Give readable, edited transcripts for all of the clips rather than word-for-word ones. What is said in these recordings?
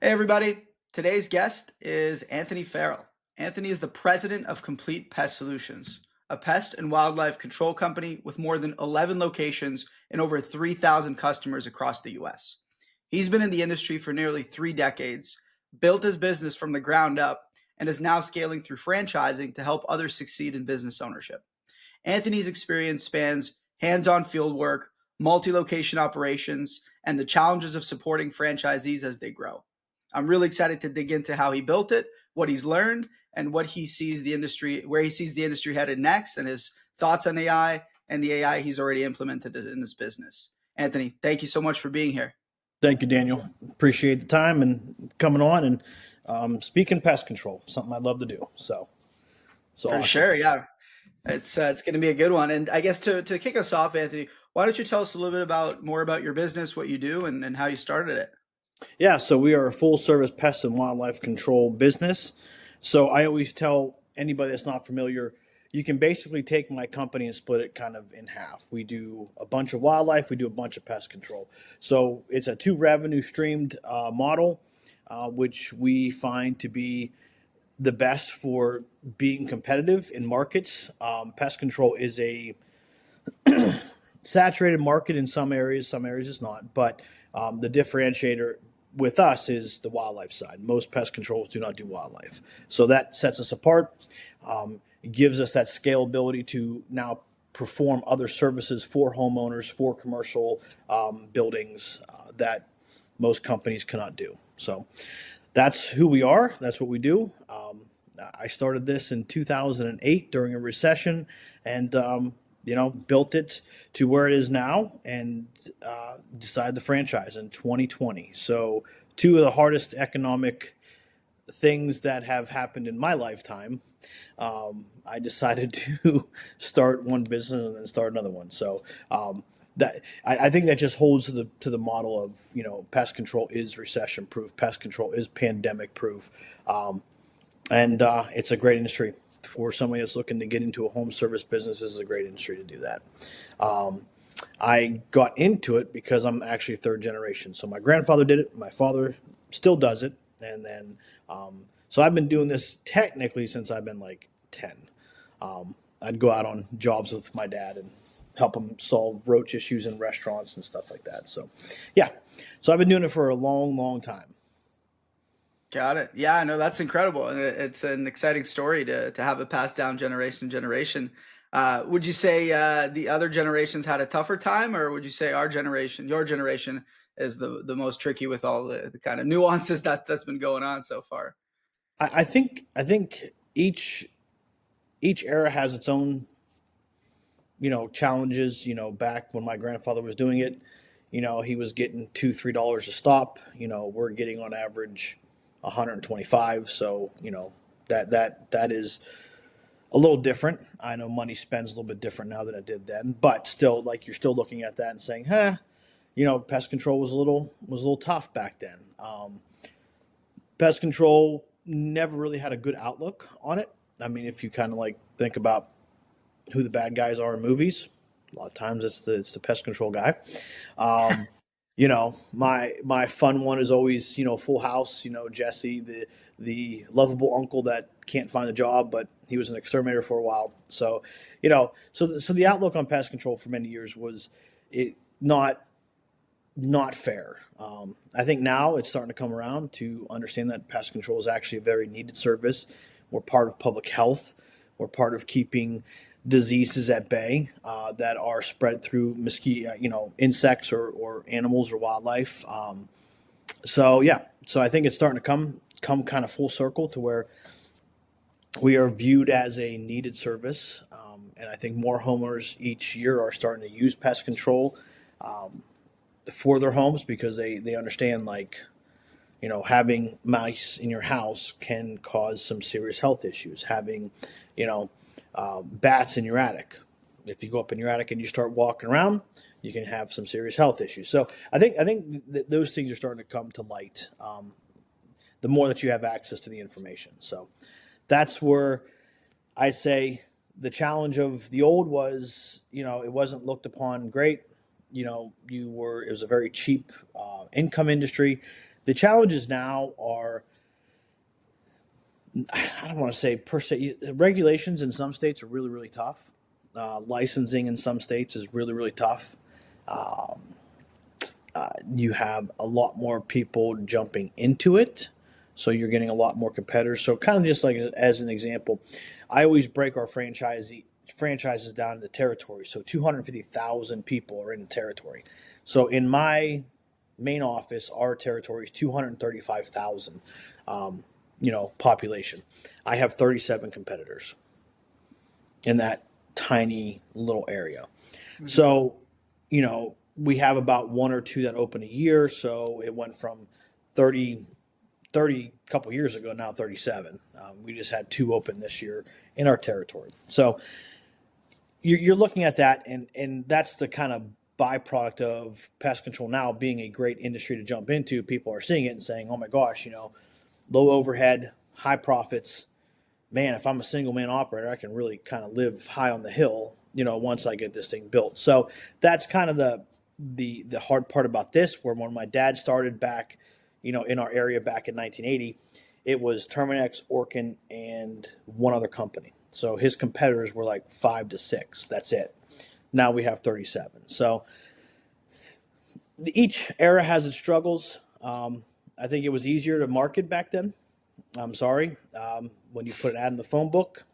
Hey, everybody. Today's guest is Anthony Farrell. Anthony is the president of Complete Pest Solutions, a pest and wildlife control company with more than 11 locations and over 3,000 customers across the US. He's been in the industry for nearly 3 decades, built his business from the ground up, and is now scaling through franchising to help others succeed in business ownership. Anthony's experience spans hands on field work, multi location operations, and the challenges of supporting franchisees as they grow. I'm really excited to dig into how he built it, what he's learned, and what he sees the industry, where he sees the industry headed next, and his thoughts on AI and the AI he's already implemented in his business. Anthony, thank you so much for being here. Thank you, Daniel. Appreciate the time and coming on and speaking pest control, something I'd love to do. So For awesome. sure, yeah. It's going to be a good one. And I guess to kick us off, Anthony, why don't you tell us a little bit more about your business, what you do, and how you started it? Yeah, so we are a full service pest and wildlife control business. So I always tell anybody that's not familiar, you can basically take my company and split it kind of in half. We do a bunch of wildlife, we do a bunch of pest control. So it's a two revenue streamed model, which we find to be the best for being competitive in markets. Pest control is a saturated market in some areas it's not. But the differentiator with us is the wildlife side. Most pest controls do not do wildlife. So that sets us apart. It gives us that scalability to now perform other services for homeowners, for commercial buildings that most companies cannot do. So that's who we are. That's what we do. I started this in 2008 during a recession, and built it to where it is now, and decided to franchise in 2020. So two of the hardest economic things that have happened in my lifetime. I decided to start one business and then start another one. So that I think that just holds to the model of pest control is recession proof, pest control is pandemic proof, and it's a great industry for somebody that's looking to get into a home service business. This is a great industry to do that. I got into it because I'm actually third generation. So my grandfather did it, my father still does it, and then so I've been doing this technically since I've been like 10. I'd go out on jobs with my dad and help him solve roach issues in restaurants and stuff like that. So yeah, so I've been doing it for a long, long time. Got it. Yeah, no, that's incredible, and it's an exciting story to have it passed down generation to generation. Would you say the other generations had a tougher time, or would you say our generation, your generation, is the most tricky with all the kind of nuances that's been going on so far? I think each era has its own challenges. Back when my grandfather was doing it, he was getting $2-3 a stop. We're getting on average 125. So that is a little different. I know money spends a little bit different now than it did then, but still, like, you're still looking at that and saying, pest control was a little tough back then. Pest control never really had a good outlook on it. I mean, if you kind of like think about who the bad guys are in movies, a lot of times it's the pest control guy. My fun one is always Full House. Jesse, the lovable uncle that can't find a job, but he was an exterminator for a while. So so the outlook on pest control for many years was it not fair. I think now it's starting to come around to understand that pest control is actually a very needed service. We're part of public health. We're part of keeping diseases at bay that are spread through insects or animals or wildlife. So I think it's starting to come kind of full circle to where we are viewed as a needed service, and I think more homeowners each year are starting to use pest control for their homes because they understand, like, having mice in your house can cause some serious health issues. Having bats in your attic, if you go up in your attic and you start walking around, you can have some serious health issues. So I think that those things are starting to come to light the more that you have access to the information. So that's where I say the challenge of the old was, it wasn't looked upon great. It was a very cheap income industry. The challenges now are, I don't want to say per se, regulations in some states are really, really tough. Licensing in some states is really, really tough. You have a lot more people jumping into it, so you're getting a lot more competitors. So kind of just like as an example, I always break our franchises down into territories. So 250,000 people are in the territory. So in my main office, our territory is 235,000, population. I have 37 competitors in that tiny little area. Mhm. So, we have about one or two that open a year. So it went from 30, 30 a couple years ago, now 37. We just had two open this year in our territory. So you're looking at that, and that's the kind of byproduct of pest control now being a great industry to jump into. People are seeing it and saying, oh my gosh, low overhead, high profits. Man, if I'm a single man operator, I can really kind of live high on the hill, once I get this thing built. So that's kind of the hard part about this, where when my dad started back, in our area back in 1980, it was Terminex, Orkin, and one other company. So his competitors were like 5 to 6. That's it. Now we have 37. So each era has its struggles. I think it was easier to market back then. I'm sorry. When you put an ad in the phone book,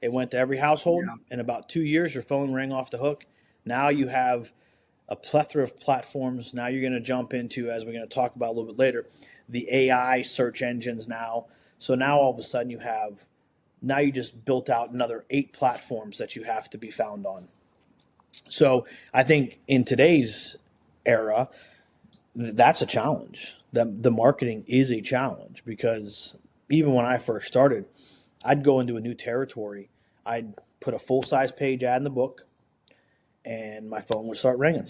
it went to every household. Yeah. In about 2 years, your phone rang off the hook. Now you have a plethora of platforms. Now you're going to jump into, as we're going to talk about a little bit later, the AI search engines now. So now all of a sudden now you just built out another 8 platforms that you have to be found on. So I think in today's era, that's a challenge. The marketing is a challenge, because even when I first started, I'd go into a new territory, I'd put a full size page ad in the book, and my phone would start ringing.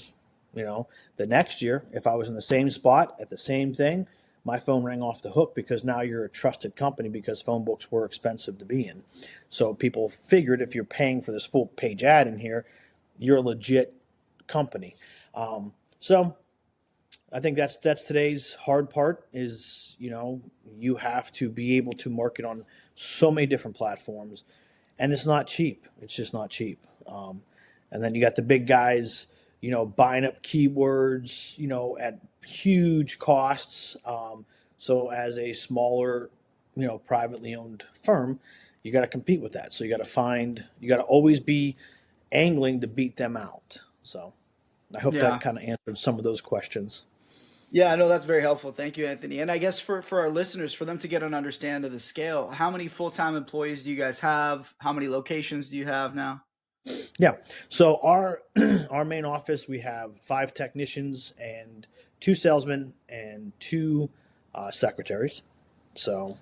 The next year, if I was in the same spot at the same thing, my phone rang off the hook, because now you're a trusted company, because phone books were expensive to be in. So people figured, if you're paying for this full page ad in here, you're a legit company. So I think that's today's hard part is, you have to be able to market on so many different platforms, and it's not cheap. It's just not cheap. And then you got the big guys, buying up keywords, at huge costs. So as a smaller, privately owned firm, you got to compete with that. So you got to always be angling to beat them out. So I hope that Yeah. kind of answered some of those questions. Yeah, I know that's very helpful. Thank you, Anthony. And I guess for our listeners, for them to get an understanding of the scale, how many full-time employees do you guys have? How many locations do you have now? Yeah. So our our main office, we have 5 technicians and 2 salesmen and 2 secretaries. So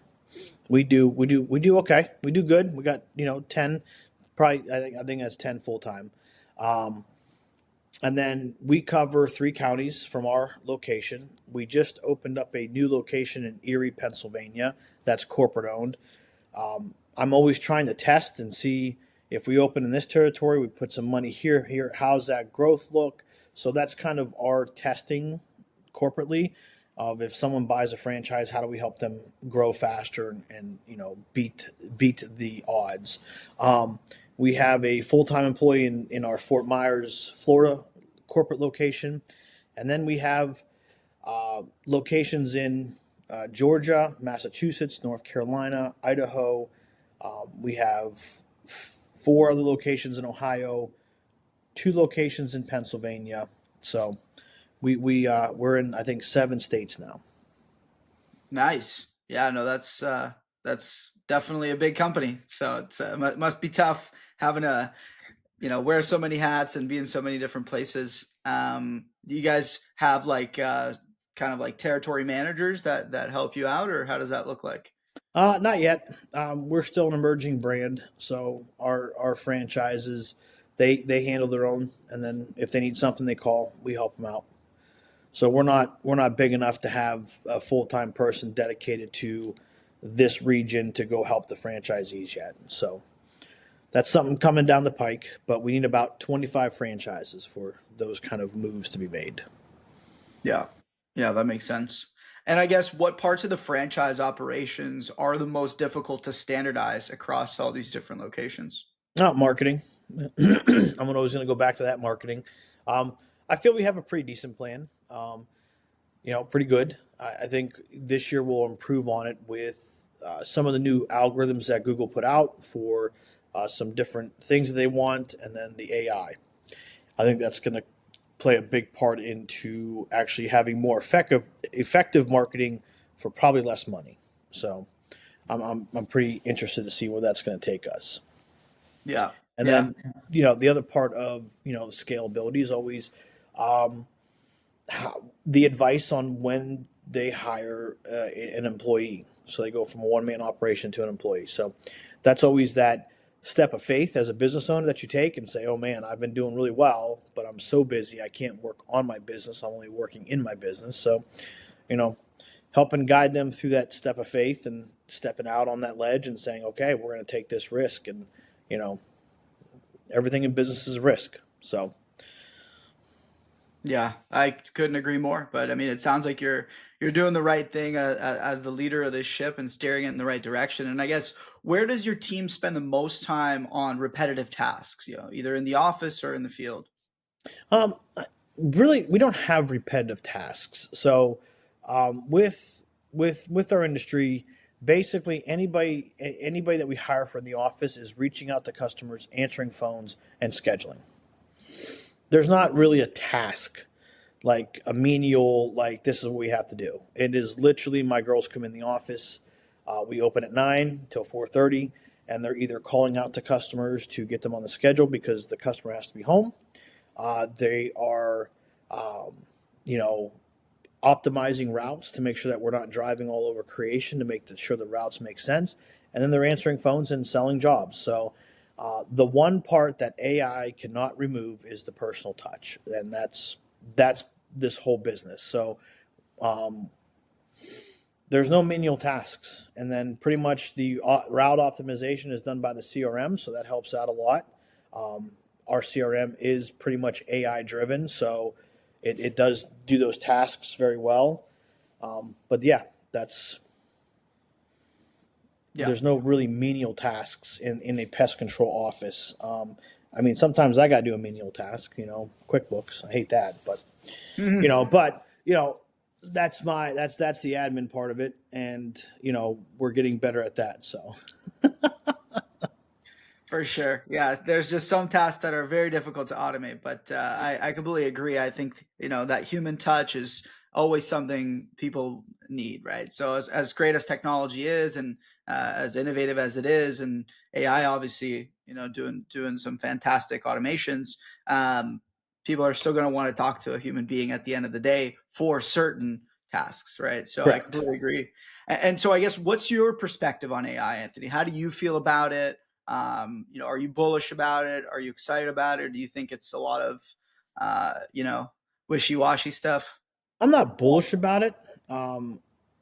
we do okay. We do good. We got 10, probably I think that's 10 full time. Um, and then we cover 3 counties from our location. We just opened up a new location in Erie, Pennsylvania. That's corporate owned. I'm always trying to test and see, if we open in this territory, we put some money here. How's that growth look? So that's kind of our testing corporately, of if someone buys a franchise, how do we help them grow faster and beat the odds. We have a full-time employee in our Fort Myers, Florida corporate location, and then we have locations in Georgia, Massachusetts, North Carolina, Idaho. We have 4 other locations in Ohio, 2 locations in Pennsylvania. So we're in, I think, 7 states now. Nice. Yeah, no, that's definitely a big company. So it's must be tough having to, wear so many hats and be in so many different places. Do you guys have like kind of like territory managers that help you out, or how does that look like? Not yet. We're still an emerging brand, so our franchises, they handle their own, and then if they need something, they call. We help them out. So we're not big enough to have a full time person dedicated to this region to go help the franchisees yet. So that's something coming down the pike, but we need about 25 franchises for those kind of moves to be made. Yeah. Yeah, that makes sense. And I guess what parts of the franchise operations are the most difficult to standardize across all these different locations? Not marketing. I'm always going to go back to that marketing. Um, I feel we have a pretty decent plan. Pretty good. I think this year we'll improve on it with some of the new algorithms that Google put out for some different things that they want, and then the AI. I think that's going to play a big part into actually having more effective marketing for probably less money. So I'm pretty interested to see where that's going to take us. Yeah. And Yeah. then the other part of scalability is always um, the advice on when they hire an employee. So they go from a one-man operation to an employee. So that's always that step of faith as a business owner that you take and say, oh man, I've been doing really well, but I'm so busy I can't work on my business. I'm only working in my business. So, you know, helping guide them through that step of faith and stepping out on that ledge and saying, okay, we're going to take this risk. And, you know, everything in business is a risk. So Yeah, I couldn't agree more. But I mean, it sounds like you're doing the right thing as the leader of this ship and steering it in the right direction. And I guess where does your team spend the most time on repetitive tasks? Either in the office or in the field. Um, really, we don't have repetitive tasks. So, with our industry, basically anybody that we hire for the office is reaching out to customers, answering phones, and scheduling. There's not really a task like a menial like this is what we have to do. It is literally my girls come in the office. We open at 9 till 4:30, and they're either calling out to customers to get them on the schedule because the customer has to be home. They are, um, you know, optimizing routes to make sure that we're not driving all over creation to make sure the routes make sense. And then they're answering phones and selling jobs. So the one part that AI cannot remove is the personal touch, and that's this whole business. So um, there's no menial tasks, and then pretty much the route optimization is done by the CRM, so that helps out a lot. Um, our CRM is pretty much AI driven, so it does do those tasks very well. But yeah, that's Yeah. there's no really menial tasks in a pest control office. I mean, sometimes I got to do a menial task, QuickBooks. I hate that, but you know, but you know, that's the admin part of it, and we're getting better at that. So For sure. Yeah, there's just some tasks that are very difficult to automate, but I completely agree. I think, that human touch is always something people need, right? So as great as technology is and as innovative as it is, and AI obviously, doing some fantastic automations, people are still going to want to talk to a human being at the end of the day for certain tasks, right? So I correct. completely agree. And so I guess what's your perspective on AI, Anthony? How do you feel about it? Are you bullish about it? Are you excited about it? Or do you think it's a lot of, uh, you know, wishy-washy stuff? I'm not bullish about it. Um,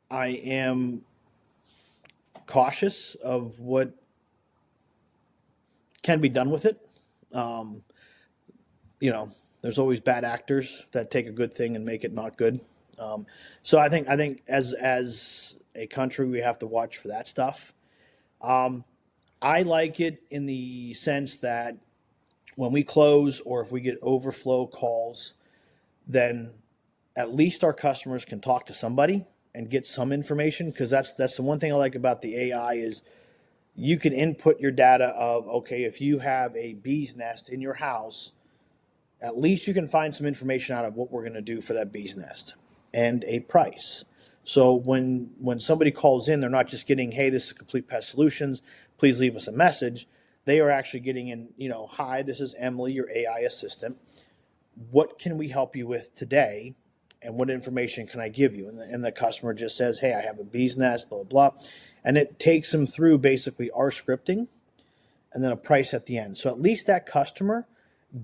I am cautious of what can be done with it. Um, there's always bad actors that take a good thing and make it not good. Um, so I think as a country we have to watch for that stuff. Um, I like it in the sense that when we close or if we get overflow calls, then at least our customers can talk to somebody and get some information, because that's the one thing I like about the AI is you can input your data of, okay, if you have a bee's nest in your house, at least you can find some information out of what we're going to do for that bee's nest and a price. So when somebody calls in, they're not just getting, hey, this is Complete Pest Solutions, please leave us a message. They are actually getting in, hi, this is Emily, your AI assistant. What can we help you with today? And what information can I give you? And the customer just says, hey, I have a bee's nest, blah, blah, blah. And it takes them through basically our scripting and then a price at the end. So at least that customer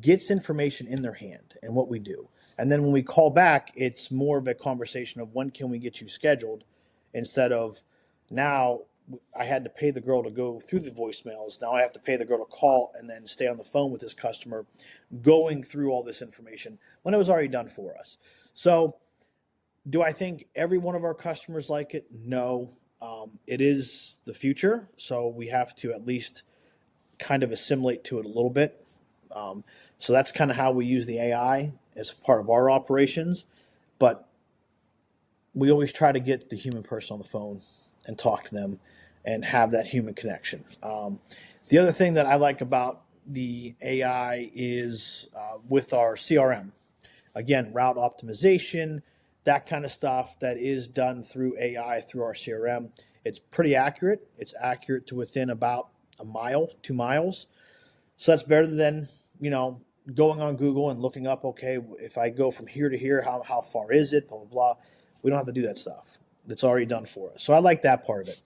gets information in their hand and what we do. And then when we call back, it's more of a conversation of when can we get you scheduled instead of now I had to pay the girl to go through the voicemails. Now I have to pay the girl to call and then stay on the phone with this customer going through all this information when it was already done for us. So Do I think every one of our customers like it? No. It is the future, so we have to at least kind of assimilate to it a little bit. Um, so that's kind of how we use the AI as part of our operations. But we always try to get the human person on the phone and talk to them and have that human connection. The other thing that I like about the AI is with our CRM. Again, route optimization, that kind of stuff that is done through AI through our CRM. It's pretty accurate. It's accurate to within about a mile, 2 miles. So that's better than, going on Google and looking up, okay, if I go from here to here, how far is it, blah, blah, blah. We don't have to do that stuff. It's already done for us. So I like that part of it.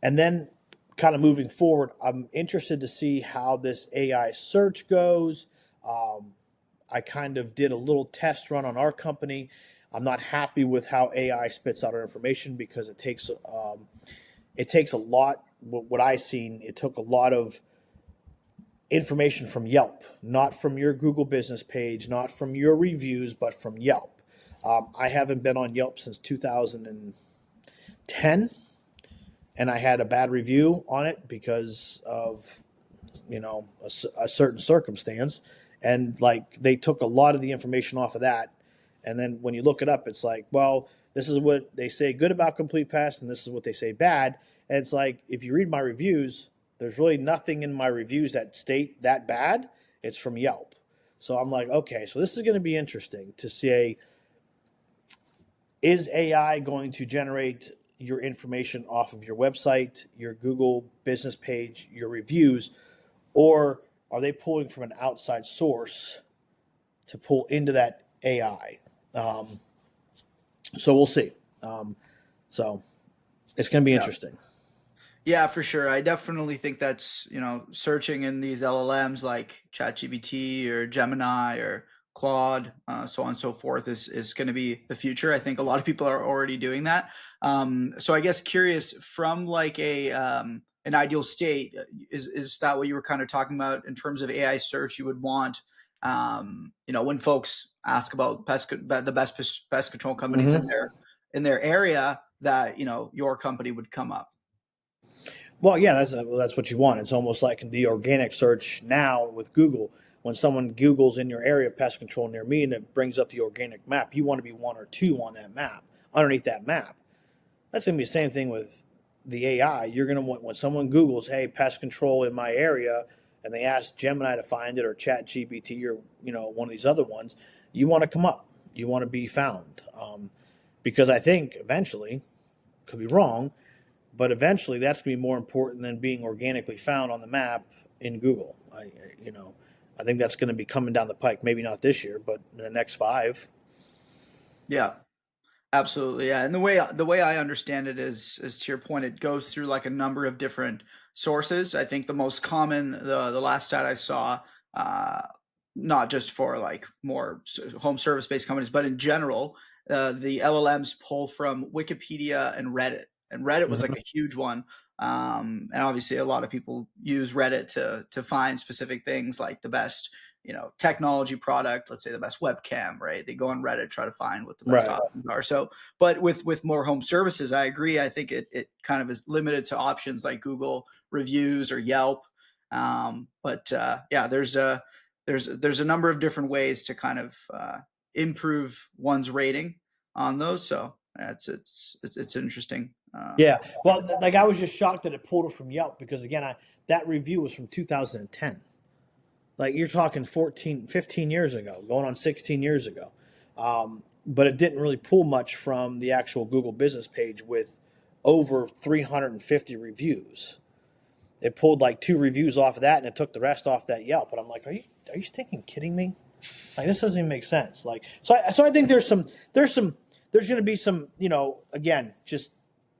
And then kind of moving forward, I'm interested to see how this AI search goes. I kind of did a little test run on our company. I'm not happy with how AI spits out our information because it takes a lot. What I seen, it took a lot of information from Yelp, not from your Google business page, not from your reviews, but from Yelp. I haven't been on Yelp since 2010, and I had a bad review on it because of a certain circumstance, and like they took a lot of the information off of that, and then when you look it up, it's like, well, this is what they say good about Complete Pest, and this is what they say bad, and it's like if you read my reviews, there's really nothing in my reviews that state that bad. It's from Yelp. So I'm like, okay, so this is going to be interesting to say, is AI going to generate your information off of your website, your Google business page, your reviews, or are they pulling from an outside source to pull into that AI? So we'll see. So it's going to be Yeah. interesting. Yeah, for sure. I definitely think that's, searching in these LLMs like ChatGPT or Gemini or Claude, so on and so forth is going to be the future. I think a lot of people are already doing that. So I guess curious from like an ideal state, is that what you were kind of talking about in terms of AI search you would want, when folks ask about the best pest control companies Mm-hmm. in their area that, your company would come up. Well, yeah, that's what you want. It's almost like the organic search now with Google. When someone Googles in your area pest control near me and it brings up the organic map, you want to be one or two on that map, underneath that map. That's going to be the same thing with the AI. You're going to want, when someone Googles, hey, pest control in my area, and they ask Gemini to find it or Chat GPT or one of these other ones, you want to come up. You want to be found. Because I think eventually, could be wrong, but eventually that's going to be more important than being organically found on the map in Google. I think that's going to be coming down the pike. Maybe not this year, but in the next 5. Yeah. Absolutely, yeah. And the way I understand it is to your point, it goes through like a number of different sources. I think the most common, the last stat I saw, uh, not just for like more home service based companies, but in general, the LLMs pull from Wikipedia and Reddit, and Reddit was like Mm-hmm. a huge one. And obviously, a lot of people use Reddit to find specific things like the best technology product, let's say the best webcam, right? They go on Reddit, try to find what the best Right. options are. So, but with more home services, I agree. I think it kind of is limited to options like Google reviews or Yelp. But yeah, there's a number of different ways to kind of improve one's rating on those. So it's interesting. Yeah. Well, like I was just shocked that it pulled it from Yelp because again, that review was from 2010. Like you're talking 14, 15 years ago, going on 16 years ago. But it didn't really pull much from the actual Google business page with over 350 reviews. It pulled like 2 reviews off of that and it took the rest off that Yelp. And I'm like, are you stinking kidding me? Like this doesn't even make sense. Like so I think there's going to be some again just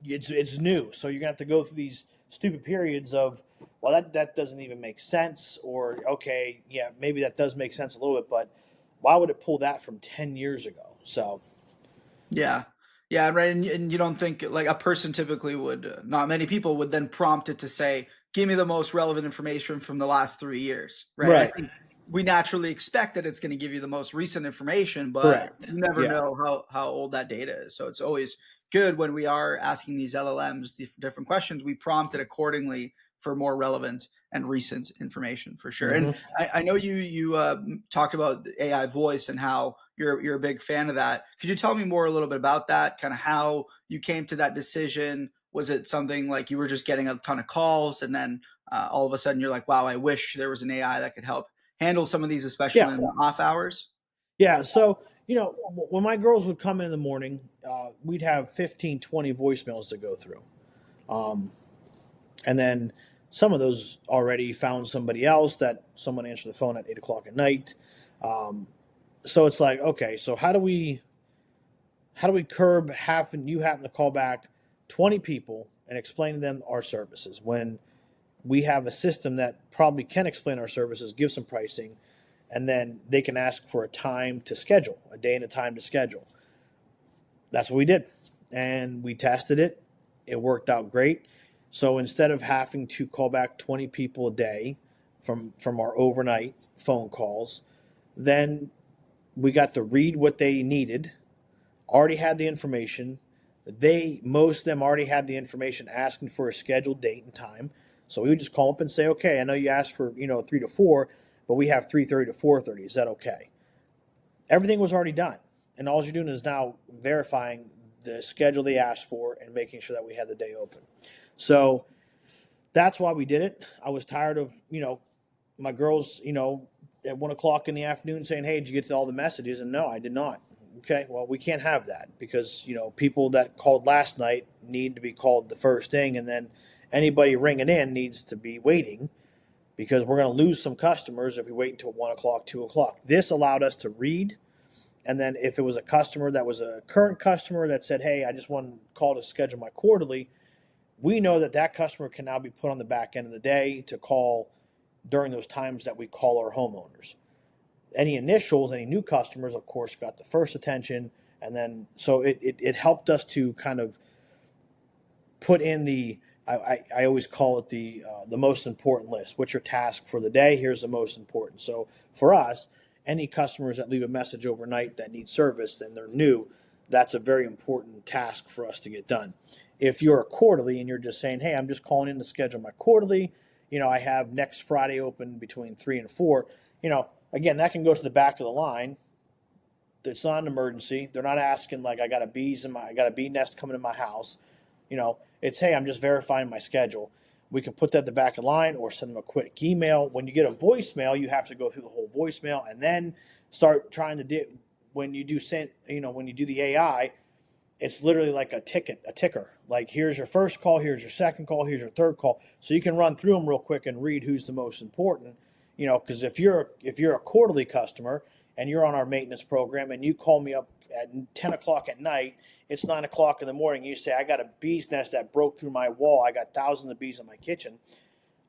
it's new, so you're going to have to go through these stupid periods of well that doesn't even make sense, or okay, yeah, maybe that does make sense a little bit, but why would it pull that from 10 years ago? So Yeah. Yeah, right. And you don't think like a person typically would, not many people would then prompt it to say, give me the most relevant information from the last 3 years, right? I right. think we naturally expect that it's going to give you the most recent information, but Correct. you never Yeah. know how old that data is. So it's always good when we are asking these LLMs the different questions, we prompt it accordingly for more relevant and recent information for sure. And Mm-hmm. I know you talked about AI voice and how you're a big fan of that. Could you tell me more a little bit about that? Kind of how you came to that decision? Was it something like you were just getting a ton of calls and then all of a sudden you're like, wow, I wish there was an AI that could help handle some of these, especially Yeah. in the off hours? Yeah. So, when my girls would come in the morning, we'd have 15, 20 voicemails to go through. Um, and then some of those already found somebody else that someone answered the phone at 8 o'clock at night. Um, so it's like, okay, so how do we curb having you happen to call back 20 people and explain to them our services when we have a system that probably can explain our services, give some pricing, and then they can ask for a time to schedule, a day and a time to schedule. That's what we did. And we tested it. It worked out great. So instead of having to call back 20 people a day from our overnight phone calls, then we got to read what they needed, already had the information. Most of them already had the information asking for a scheduled date and time. So we would just call up and say, okay, I know you asked for, 3 to 4, but we have 3:30 to 4:30. Is that okay? Everything was already done. And all you're doing is now verifying the schedule they asked for and making sure that we had the day open. So that's why we did it. I was tired of, my girls, at 1 o'clock in the afternoon saying, hey, did you get to all the messages? And no, I did not. Okay, well, we can't have that because, people that called last night need to be called the first thing. And then anybody ringing in needs to be waiting because we're going to lose some customers if we wait until 1 o'clock, 2 o'clock. This allowed us to read. And then if it was a customer that was a current customer that said, hey, I just want to call to schedule my quarterly, we know that that customer can now be put on the back end of the day to call during those times that we call our homeowners. Any initials, any new customers, of course, got the first attention. And then, so it helped us to kind of put in I always call it the most important list. What's your task for the day? Here's the most important. So for us, any customers that leave a message overnight that need service and they're new, that's a very important task for us to get done. If you're a quarterly and you're just saying, hey, I'm just calling in to schedule my quarterly, I have next Friday open between 3 and 4, again, that can go to the back of the line. It's not an emergency. They're not asking like I got a bee nest coming in my house. It's, hey, I'm just verifying my schedule. We can put that at the back of the line or send them a quick email. When you get a voicemail, you have to go through the whole voicemail and then start trying to do when you do the AI, it's literally like a ticker. Like here's your first call, here's your second call, here's your third call. So you can run through them real quick and read who's the most important. Because if you're a quarterly customer and you're on our maintenance program and you call me up at 10 o'clock at night, it's 9 o'clock in the morning. You say, I got a bee's nest that broke through my wall. I got thousands of bees in my kitchen.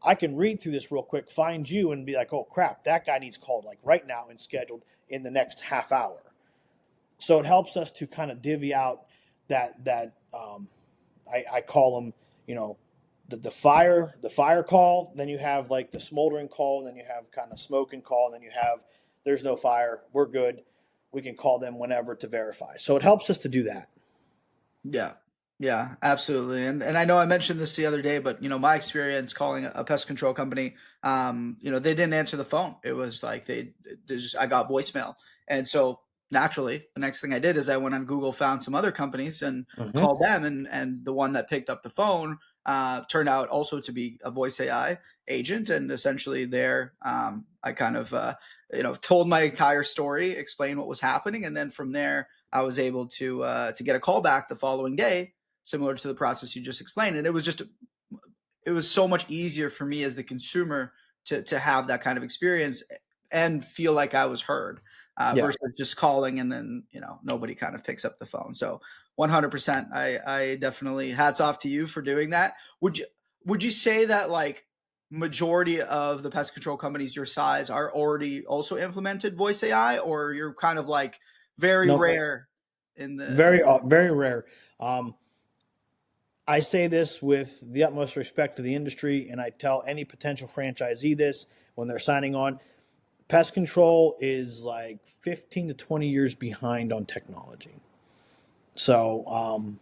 I can read through this real quick, find you, and be like, oh, crap, that guy needs called like right now and scheduled in the next half hour. So it helps us to kind of divvy out I call them, the fire call. Then you have like the smoldering call, and then you have kind of smoking call, and then you have there's no fire, we're good. We can call them whenever to verify. So it helps us to do that. Yeah. Yeah, absolutely. And I know I mentioned this the other day, but my experience calling a pest control company, they didn't answer the phone. It was like I got voicemail. And so naturally, the next thing I did is I went on Google, found some other companies and Mm-hmm. called them, and the one that picked up the phone turned out also to be a voice AI agent. And essentially there, I kind of told my entire story, explained what was happening, and then from there I was able to get a call back the following day, similar to the process you just explained. And it was so much easier for me as the consumer to have that kind of experience and feel like I was heard Yeah. versus just calling and then nobody kind of picks up the phone. So 100%, I definitely hats off to you for doing that. Would you say that like majority of the pest control companies your size are already also implemented voice AI, or you're kind of like very Nope. rare in the Very rare. I say this with the utmost respect to the industry, and I tell any potential franchisee this when they're signing on. pest control is like 15 to 20 years behind on technology. So,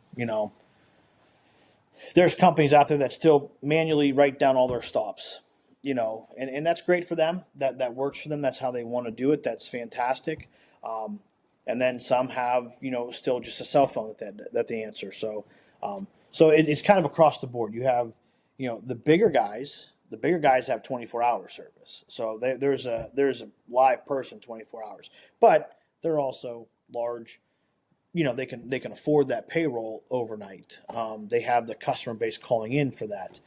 there's companies out there that still manually write down all their stops, and that's great for them. That works for them. That's how they want to do it. That's fantastic. Um, and then some have, still just a cell phone that they answer. So it's kind of across the board. You have, the bigger guys. The bigger guys have 24-hour service. So there's a live person 24 hours, but they're also large. They can afford that payroll overnight. They have the customer base calling in for that.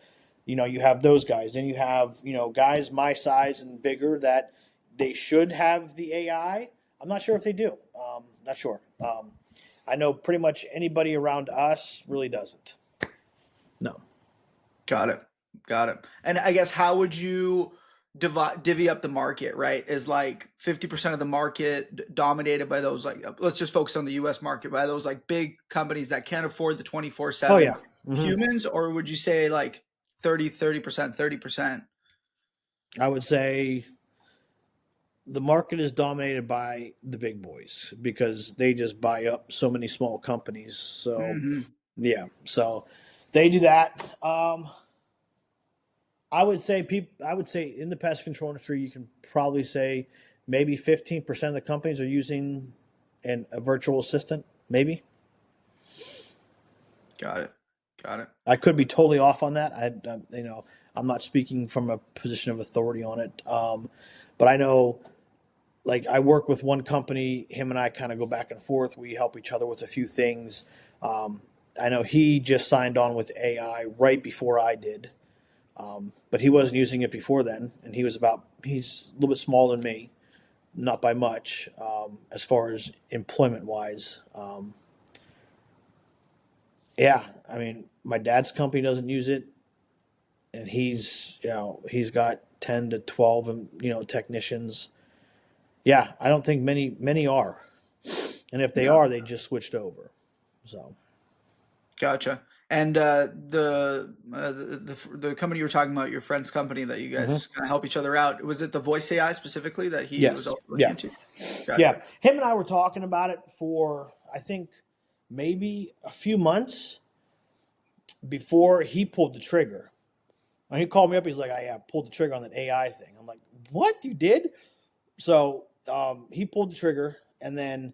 You have those guys. Then you have, guys my size and bigger that they should have the AI. I'm not sure if they do. Not sure. I know pretty much anybody around us really doesn't. No. Got it. Got it. And I guess how would you divvy up the market, right? Is like 50% of the market dominated by those, like, let's just focus on the US market, by those like big companies that can't afford the 24/7 Oh yeah. humans, or would you say like 30%, 30%? I would say the market is dominated by the big boys because they just buy up so many small companies. So yeah, so they do that. I would say in the pest control industry, you can probably say maybe 15% of the companies are using a virtual assistant. Maybe. Got it. Got it. I could be totally off on that. I'm not speaking from a position of authority on it. But I know, like, I work with one company. Him and I kind of go back and forth. We help each other with a few things. I know he just signed on with AI right before I did. But he wasn't using it before then, and he's a little bit smaller than me, not by much, as far as employment wise. Yeah, I mean, my dad's company doesn't use it, and he's got 10 to 12, technicians. Yeah, I don't think many are, and if they are, they just switched over. So, gotcha. And the company you were talking about, your friend's company that you guys kind of help each other out, was it the voice AI specifically that he was also looking into? Gotcha. Yeah. Him and I were talking about it for, I think, maybe a few months before he pulled the trigger. And he called me up. He's like, I pulled the trigger on that AI thing. I'm like, what? You did? So he pulled the trigger, and then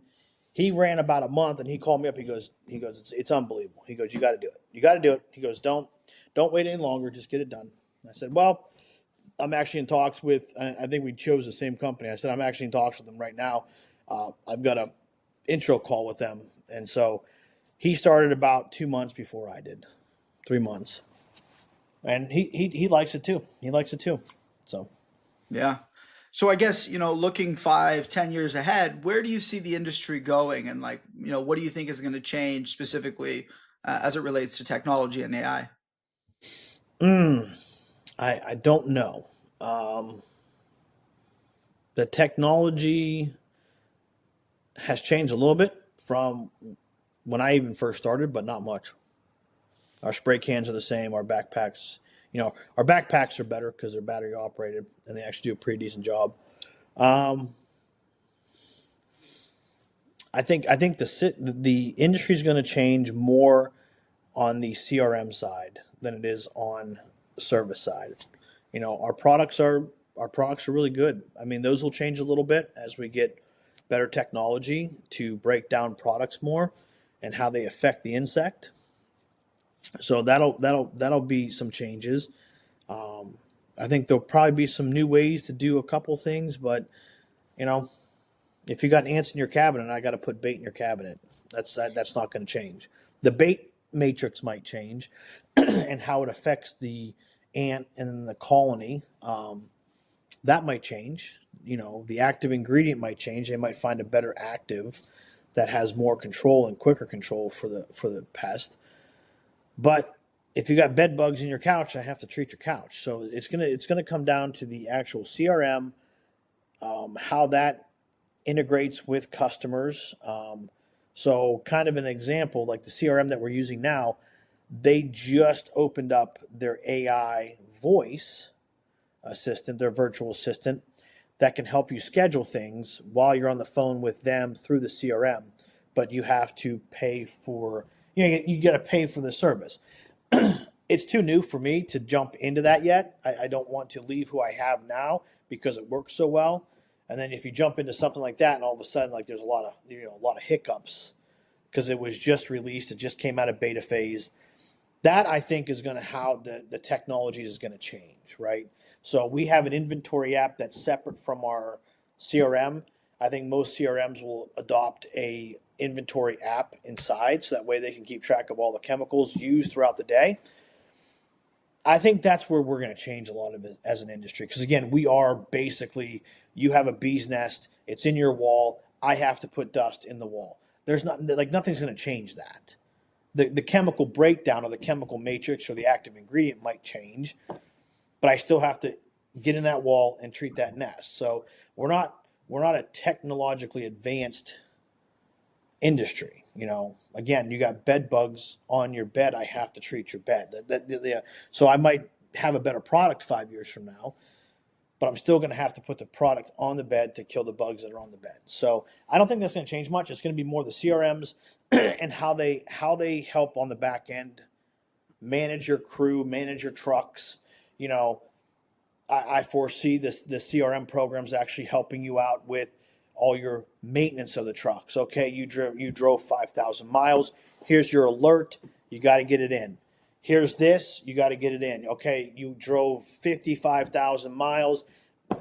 he ran about a month, and he called me up. He goes, it's unbelievable. He goes, you got to do it. You got to do it. He goes, don't wait any longer. Just get it done. And I said, well, I'm actually in talks with, I think we chose the same company. I said, I'm actually in talks with them right now. I've got an intro call with them. And so he started about 2 months before I did, 3 months. And he likes it too. He likes it too. So, yeah. So I guess, looking 5-10 years ahead, where do you see the industry going? And like, what do you think is going to change specifically as it relates to technology and AI? I don't know. The technology has changed a little bit from when I even first started, but not much. Our spray cans are the same. Our backpacks, our backpacks are better because they're battery operated and they actually do a pretty decent job. I think the industry is going to change more on the CRM side than it is on the service side. Our products are really good. I mean, those will change a little bit as we get better technology to break down products more and how they affect the insect. So that'll be some changes. I think there'll probably be some new ways to do a couple things, but if you got ants in your cabinet, and I got to put bait in your cabinet. That's not going to change. The bait matrix might change, and how it affects the ant and the colony. That might change. The active ingredient might change. They might find a better active that has more control and quicker control for the pest. But if you got bed bugs in your couch, I have to treat your couch. So it's gonna come down to the actual CRM, how that integrates with customers. So kind of an example, like the CRM that we're using now, they just opened up their AI voice assistant, their virtual assistant. that can help you schedule things while you're on the phone with them through the CRM, but you have to pay for, you got to pay for the service. It's too new for me to jump into that yet. I don't want to leave who I have now because it works so well. And then if you jump into something like that, and all of a sudden, like there's a lot of hiccups because it was just released, it just came out of beta phase. That I think is going to how the technology is going to change, right? So we have an inventory app that's separate from our CRM. I think most CRMs will adopt a inventory app inside, so that way they can keep track of all the chemicals used throughout the day. I think that's where we're going to change a lot of it as an industry. Because again, we are basically, you have a bee's nest, it's in your wall. I have to put dust in the wall. There's not, like, nothing's going to change that. The chemical breakdown or the chemical matrix or the active ingredient might change, but I still have to get in that wall and treat that nest. So we're not a technologically advanced industry. Again, you got bed bugs on your bed. I have to treat your bed. So I might have a better product 5 years from now, but I'm still going to have to put the product on the bed to kill the bugs that are on the bed. So I don't think that's going to change much. It's going to be more the CRMs and how they help on the back end manage your crew, manage your trucks. I foresee the CRM programs actually helping you out with all your maintenance of the trucks. Okay, you drove 5,000 miles. Here's your alert. You got to get it in. Here's this. You got to get it in. Okay, you drove 55,000 miles.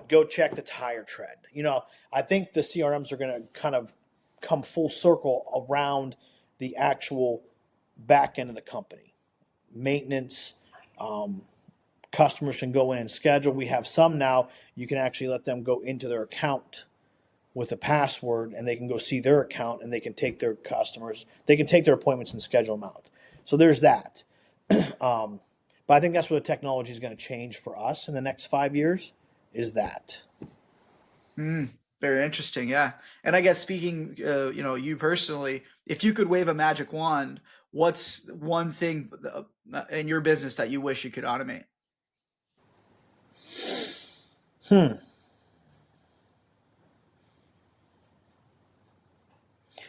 Go check the tire tread. I think the CRMs are going to kind of come full circle around the actual back end of the company. Maintenance, customers can go in and schedule. We have some now, you can actually let them go into their account with a password, and they can go see their account, and they can take their appointments and schedule them out. So there's that. But I think that's where the technology is going to change for us in the next 5 years, is that. Very interesting. Yeah. And I guess speaking, you personally, if you could wave a magic wand, what's one thing in your business that you wish you could automate?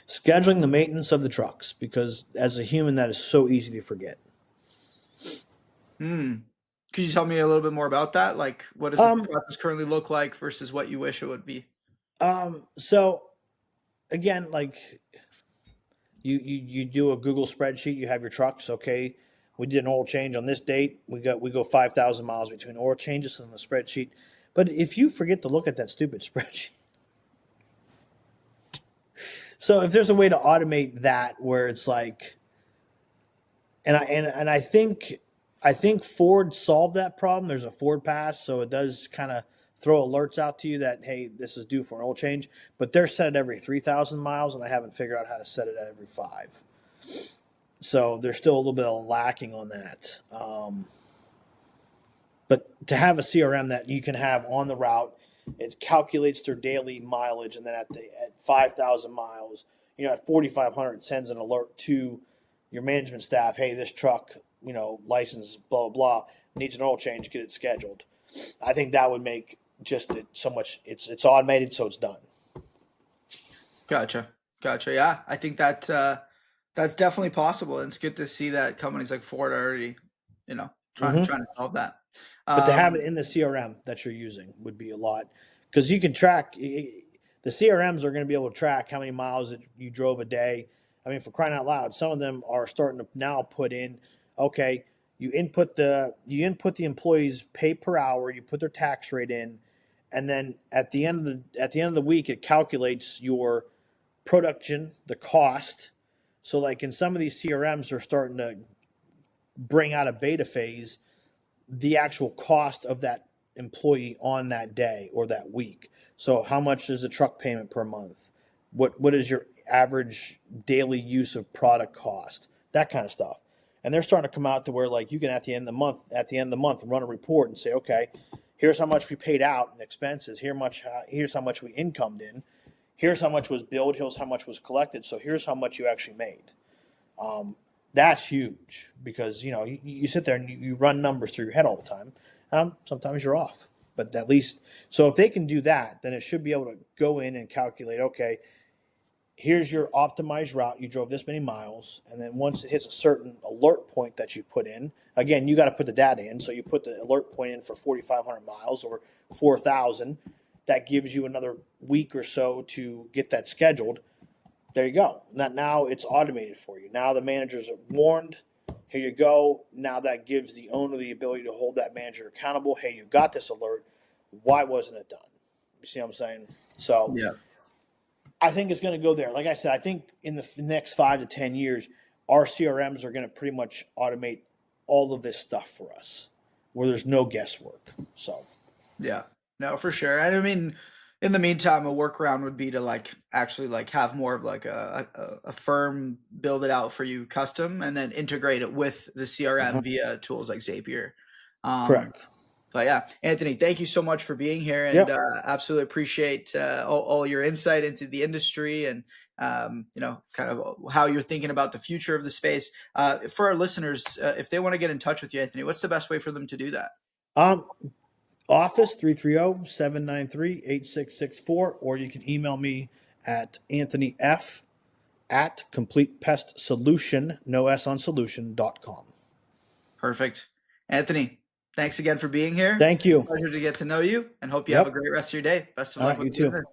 Scheduling the maintenance of the trucks, because as a human, that is so easy to forget. Could you tell me a little bit more about that? Like, what does the process currently look like versus what you wish it would be? So again, like you do a Google spreadsheet, you have your trucks. Okay, we did an oil change on this date. We go 5,000 miles between oil changes on the spreadsheet. But if you forget to look at that stupid spreadsheet, so if there's a way to automate that where it's like, and I think Ford solved that problem. There's a Ford Pass, so it does kind of throw alerts out to you that, hey, this is due for an oil change. But they're set at every 3,000 miles, and I haven't figured out how to set it at every 5. So there's still a little bit of lacking on that. But to have a CRM that you can have on the route, it calculates their daily mileage, and then at 5,000 miles, at 4,500, it sends an alert to your management staff. Hey, this truck, license, blah, blah, blah, needs an oil change. Get it scheduled. I think that would make just it so much. It's automated, so it's done. Gotcha. Yeah, I think that that's definitely possible, and it's good to see that companies like Ford are already, trying to solve that. But to have it in the CRM that you're using would be a lot, because you can track. The CRMs are going to be able to track how many miles that you drove a day. I mean, for crying out loud, some of them are starting to now put in, okay, you input the employee's pay per hour, you put their tax rate in, and then at the end of the week, it calculates your production, the cost. So like in some of these CRMs, they're starting to bring out a beta phase the actual cost of that employee on that day or that week. So how much is the truck payment per month? What is your average daily use of product cost? That kind of stuff. And they're starting to come out to where, like, you can at the end of the month run a report and say, okay, here's how much we paid out in expenses. Here's how much we incomed in. Here's how much was billed. Here's how much was collected. So here's how much you actually made. That's huge, because you sit there and you run numbers through your head all the time. Sometimes you're off. but at least, so if they can do that, then it should be able to go in and calculate, okay, here's your optimized route. You drove this many miles. And then once it hits a certain alert point that you put in, again, you got to put the data in. So you put the alert point in for 4,500 miles or 4,000. That gives you another week or so to get that scheduled. There you go. Now it's automated for you. Now the managers are warned. Here you go. Now that gives the owner the ability to hold that manager accountable. Hey, you got this alert. Why wasn't it done? You see what I'm saying? So Yeah. I think it's going to go there. Like I said, I think in the next 5 to 10 years, our CRMs are going to pretty much automate all of this stuff for us, where there's no guesswork. So, Yeah, no, for sure. And I mean, in the meantime, a workaround would be to actually have more of a firm build it out for you custom and then integrate it with the CRM via tools like Zapier. Um, correct. but yeah, Anthony, thank you so much for being here, and Yep. absolutely appreciate all your insight into the industry and kind of how you're thinking about the future of the space. For our listeners, if they want to get in touch with you, Anthony, what's the best way for them to do that? Um, Office 330-793-8664, or you can email me at Anthony F at Complete Pest Solution, no S on solution.com. Perfect. Anthony, thanks again for being here. Thank you. Pleasure to get to know you, and hope you have a Yep. great rest of your day. Best of All luck right, with you the too. business.